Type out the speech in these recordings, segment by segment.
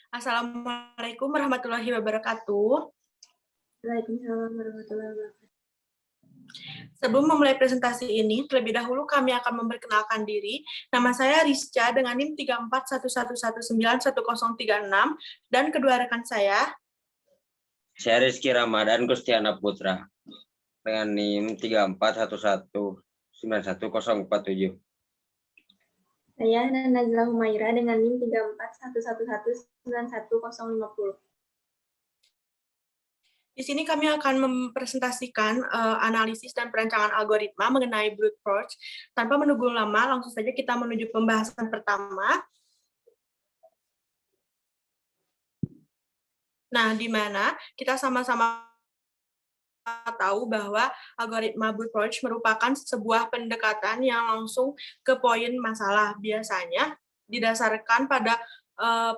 Assalamualaikum warahmatullahi wabarakatuh. Waalaikumsalam warahmatullahi wabarakatuh. Sebelum memulai presentasi ini, terlebih dahulu kami akan memperkenalkan diri. Nama saya Rizca dengan NIM 3411191036 dan kedua rekan saya. Saya Rizky Ramadan Gustiana Putra dengan NIM 3411191047. Saya Nazla Humaira dengan NIM 3411191050. Di sini kami akan mempresentasikan analisis dan perancangan algoritma mengenai brute force. Tanpa menunggu lama, langsung saja kita menuju pembahasan pertama. Nah, di mana kita sama-sama tahu bahwa algoritma brute force merupakan sebuah pendekatan yang langsung ke poin masalah. Biasanya didasarkan pada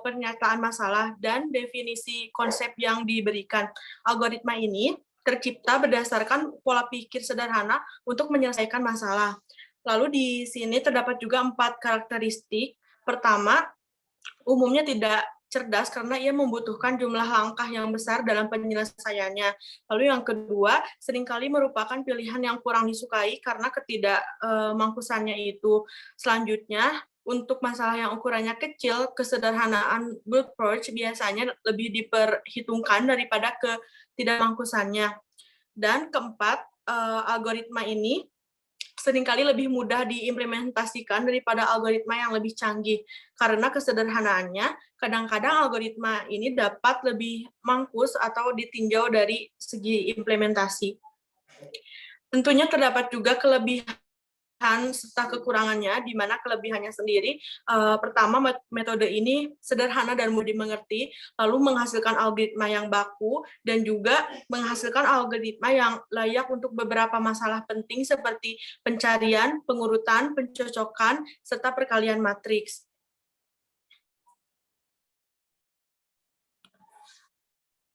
pernyataan masalah dan definisi konsep yang diberikan. Algoritma ini tercipta berdasarkan pola pikir sederhana untuk menyelesaikan masalah. Lalu di sini terdapat juga 4 karakteristik. Pertama, umumnya tidak cerdas karena ia membutuhkan jumlah langkah yang besar dalam penyelesaiannya. Lalu yang kedua, seringkali merupakan pilihan yang kurang disukai karena ketidakmampusannya itu. Selanjutnya, untuk masalah yang ukurannya kecil, kesederhanaan brute force biasanya lebih diperhitungkan daripada ketidakmampusannya. Dan keempat, algoritma ini seringkali lebih mudah diimplementasikan daripada algoritma yang lebih canggih. Karena kesederhanaannya, kadang-kadang algoritma ini dapat lebih mangkus atau ditinjau dari segi implementasi. Tentunya terdapat juga kelebihan serta kekurangannya, di mana kelebihannya sendiri, pertama, metode ini sederhana dan mudah dimengerti, lalu menghasilkan algoritma yang baku, dan juga menghasilkan algoritma yang layak untuk beberapa masalah penting seperti pencarian, pengurutan, pencocokan, serta perkalian matriks.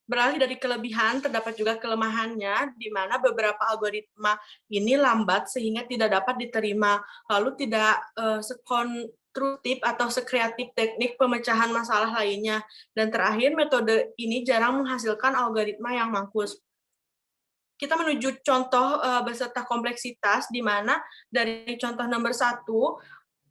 Beralih dari kelebihan, terdapat juga kelemahannya, di mana beberapa algoritma ini lambat sehingga tidak dapat diterima, lalu tidak sekonstruktif atau sekreatif teknik pemecahan masalah lainnya. Dan terakhir, metode ini jarang menghasilkan algoritma yang mangkus. Kita menuju contoh beserta kompleksitas, di mana dari contoh nomor 1,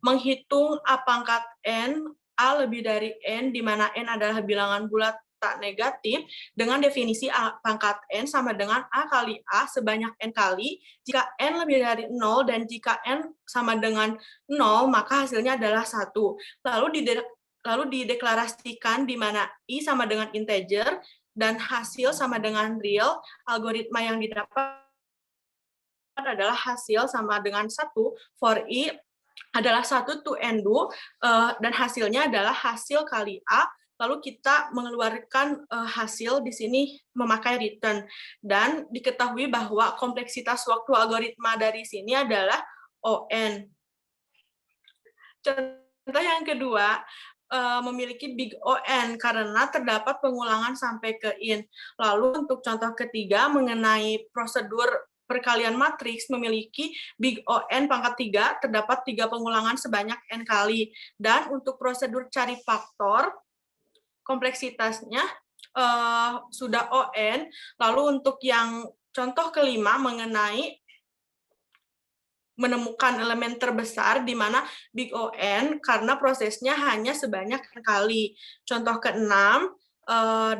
menghitung A pangkat N, A lebih dari N, di mana N adalah bilangan bulat tak negatif, dengan definisi A pangkat N sama dengan A kali A sebanyak N kali, jika N lebih dari 0 dan jika N sama dengan 0, maka hasilnya adalah 1. Lalu dideklarasikan di mana I sama dengan integer, dan hasil sama dengan real. Algoritma yang didapat adalah hasil sama dengan 1 for I adalah 1 to N2, dan hasilnya adalah hasil kali A, lalu kita mengeluarkan hasil di sini memakai return. Dan diketahui bahwa kompleksitas waktu algoritma dari sini adalah ON. Contoh yang kedua, memiliki big ON karena terdapat pengulangan sampai ke in. Lalu untuk contoh ketiga mengenai prosedur perkalian matriks memiliki big ON pangkat 3, terdapat 3 pengulangan sebanyak N kali. Dan untuk prosedur cari faktor, kompleksitasnya sudah ON. Lalu untuk yang contoh kelima mengenai menemukan elemen terbesar di mana big ON karena prosesnya hanya sebanyak N kali. Contoh keenam,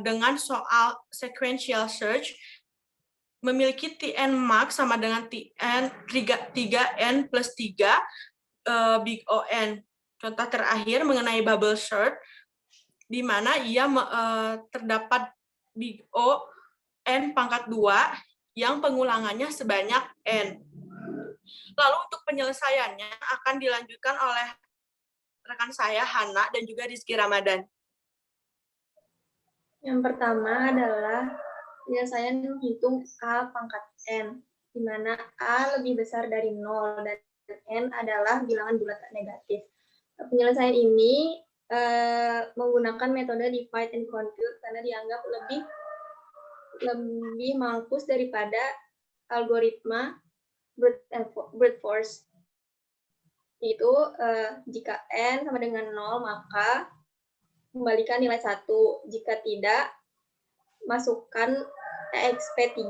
dengan soal sequential search, memiliki Tn max sama dengan Tn 3N plus 3 big ON. Contoh terakhir mengenai bubble sort, di mana ia terdapat big ON pangkat 2 yang pengulangannya sebanyak N. Lalu untuk penyelesaiannya akan dilanjutkan oleh rekan saya, Hana, dan juga Rizky Ramadan. Yang pertama adalah penyelesaian menghitung A pangkat N, di mana A lebih besar dari 0 dan N adalah bilangan bulat tak negatif. Penyelesaian ini menggunakan metode divide and compute karena dianggap lebih mangkus daripada algoritma brute force. Itu jika N sama dengan 0, maka kembalikan nilai 1. Jika tidak, masukkan exp3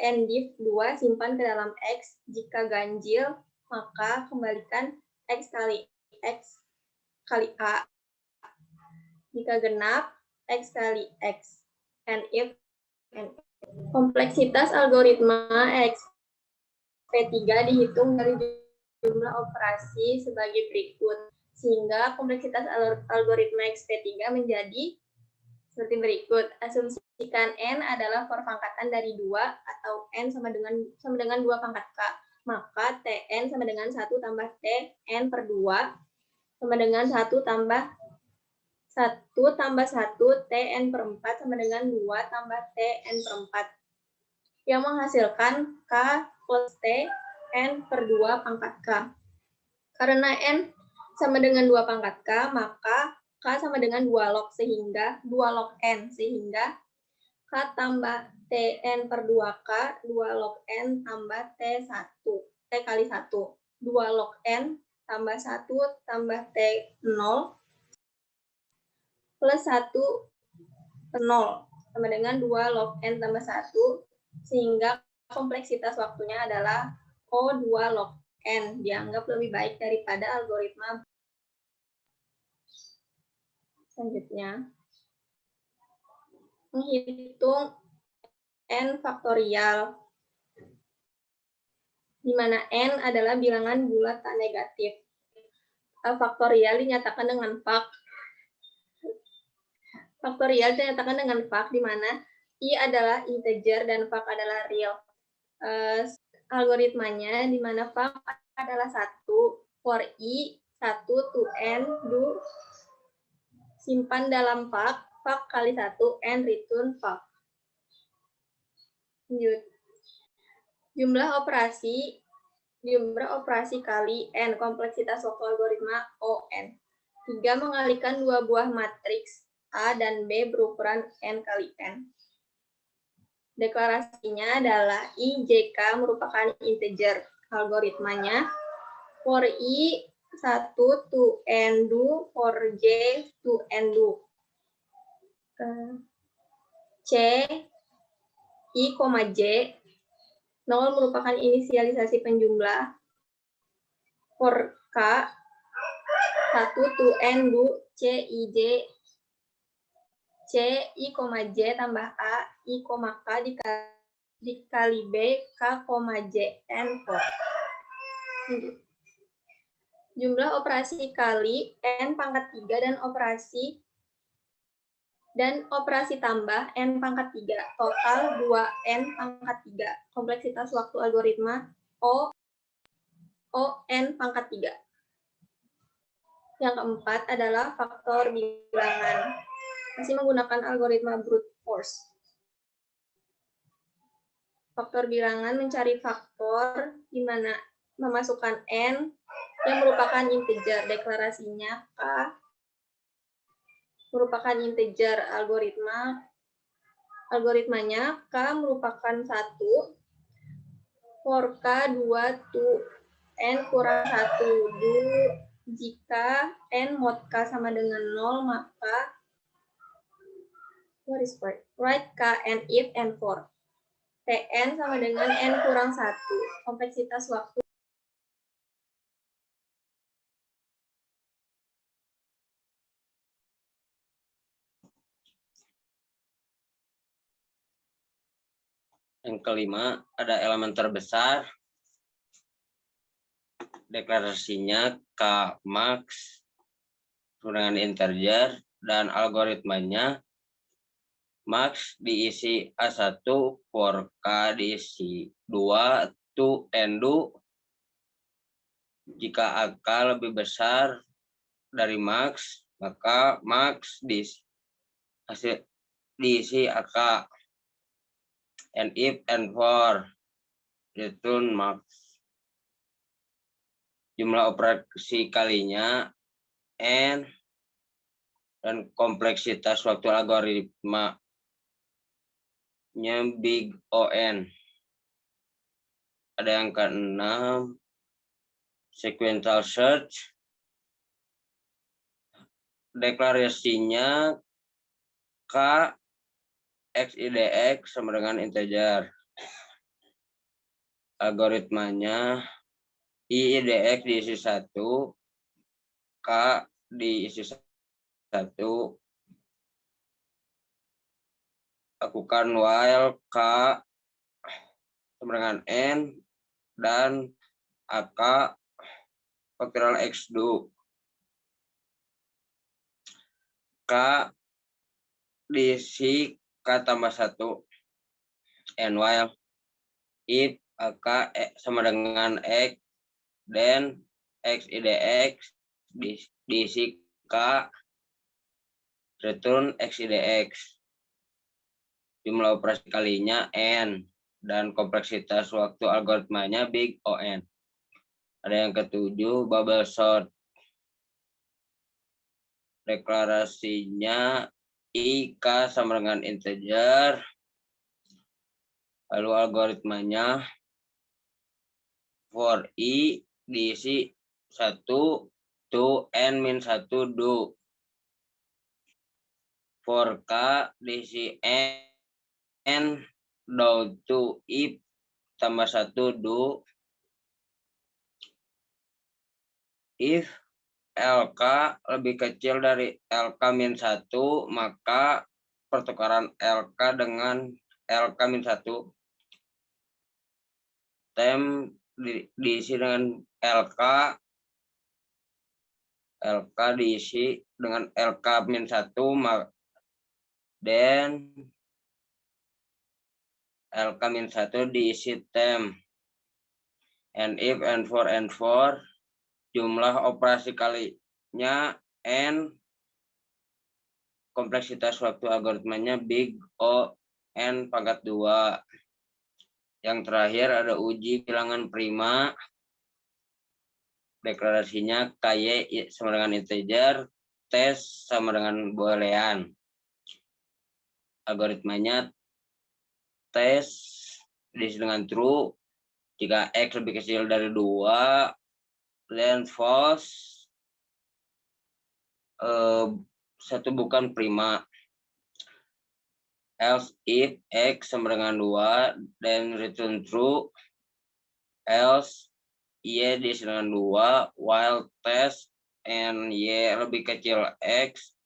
an div 2 simpan ke dalam X. Jika ganjil, maka kembalikan X kali A. Jika genap, X kali X. And if kompleksitas algoritma exp3 dihitung dari jumlah operasi sebagai berikut. Sehingga kompleksitas algoritma exp3 menjadi seperti berikut. Asumsikan N adalah perpangkatan dari 2 atau N sama dengan 2 pangkat K. Maka Tn sama dengan 1 tambah Tn per 2 sama dengan 1 tambah 1 Tn per 4 sama dengan 2 tambah Tn per 4. Yang menghasilkan K plus Tn per 2 pangkat K. Karena N sama dengan 2 pangkat K, maka K sama dengan 2 log N, sehingga K tambah Tn per 2K, 2 log N tambah T kali 1. 2 log N tambah 1 tambah T0 plus 1 per 0 sama dengan 2 log N tambah 1, sehingga kompleksitas waktunya adalah O2 log N, dianggap lebih baik daripada algoritma. Selanjutnya, menghitung N faktorial, di mana N adalah bilangan bulat tak negatif. Faktorial dinyatakan dengan fak. Faktorial dinyatakan dengan fak, di mana I adalah integer dan fak adalah real. Algoritmanya di mana fak adalah 1, for I 1 to N do simpan dalam fak kali 1 N return fak. Lanjut. Jumlah operasi kali N, kompleksitas waktu algoritma ON. 3 mengalikan 2 buah matriks A dan B berukuran N kali N. Deklarasinya adalah I, JK merupakan integer. Algoritmanya for I 1 to N do, for J to N do. C, I, J, 0 merupakan inisialisasi penjumlah. For K, 1 to N do, C, I, J, C, I, J tambah A, I, K dikali B, K, J, N, 4. Jumlah operasi kali N pangkat 3 dan operasi tambah N pangkat 3. Total 2N pangkat 3. Kompleksitas waktu algoritma ON pangkat 3. Yang keempat adalah faktor bilangan. Masih menggunakan algoritma brute force. Faktor bilangan mencari faktor di mana memasukkan N yang merupakan integer. Deklarasinya K merupakan integer. Algoritmanya K merupakan 1, for K 2 to N kurang 1 do. Jika N mod K sama dengan 0, maka write K and if N 4. Tn sama dengan N kurang 1. Kompleksitas waktu Yang kelima, ada elemen terbesar. Deklarasinya K max dengan integer dan algoritmanya max diisi A1, for K diisi 2 to N do. Jika AK lebih besar dari max, maka max diisi AK. And if N4 return max. Jumlah operasi kalinya N dan kompleksitas waktu algoritma big ON. Ada yang keenam, sequential search. deklarasinya K X IDX sama dengan integer. Algoritmanya I IDX diisi 1, K diisi 1, lakukan while K sama dengan N dan AK faktorial X do. K diisi K tambah 1, and while if AK sama dengan X, then X IDX diisi K, return X IDX. Jumlah operasi kalinya N, dan kompleksitas waktu algoritmanya big O(n). Ada yang ketujuh, bubble sort. Deklarasinya I, K sama dengan integer. Lalu algoritmanya for I diisi 1 to N min 1 do. For K diisi N do to if tambah 1 do. If LK lebih kecil dari LK min 1, maka pertukaran LK dengan LK min 1. Tem diisi dengan LK diisi dengan LK min 1, dan LK min 1 diisi tem. And if and for jumlah operasi kalinya N, kompleksitas waktu algoritmanya big O(n) pangkat 2. Yang terakhir ada uji bilangan prima. Deklarasinya KY sama dengan integer, tes sama dengan boolean. Algoritmanya tes diisi dengan true jika X lebih kecil dari 2, then false satu bukan prima. Else if X sama dengan 2, then return true. Else Y diisi dengan 2, while test and Y lebih kecil X,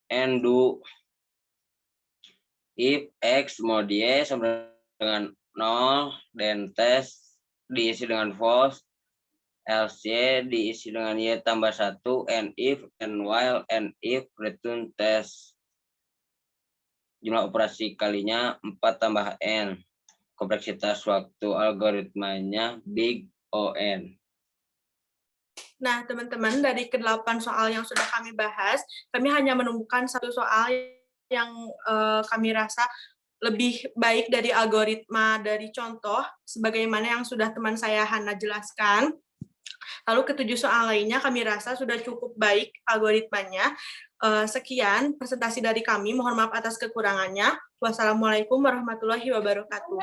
and do. If X mod Y sama dengan 0, then test diisi dengan false. Else Y diisi dengan Y tambah 1, and if, and while, and if, return test. Jumlah operasi kalinya 4 tambah N. Kompleksitas waktu algoritmanya big O(n). Nah, teman-teman, dari ke-8 soal yang sudah kami bahas, kami hanya menemukan satu soal yang kami rasa lebih baik dari algoritma dari contoh, sebagaimana yang sudah teman saya Hana jelaskan. Lalu ke-7 soal lainnya kami rasa sudah cukup baik algoritmanya. Sekian presentasi dari kami, mohon maaf atas kekurangannya. Wassalamualaikum warahmatullahi wabarakatuh.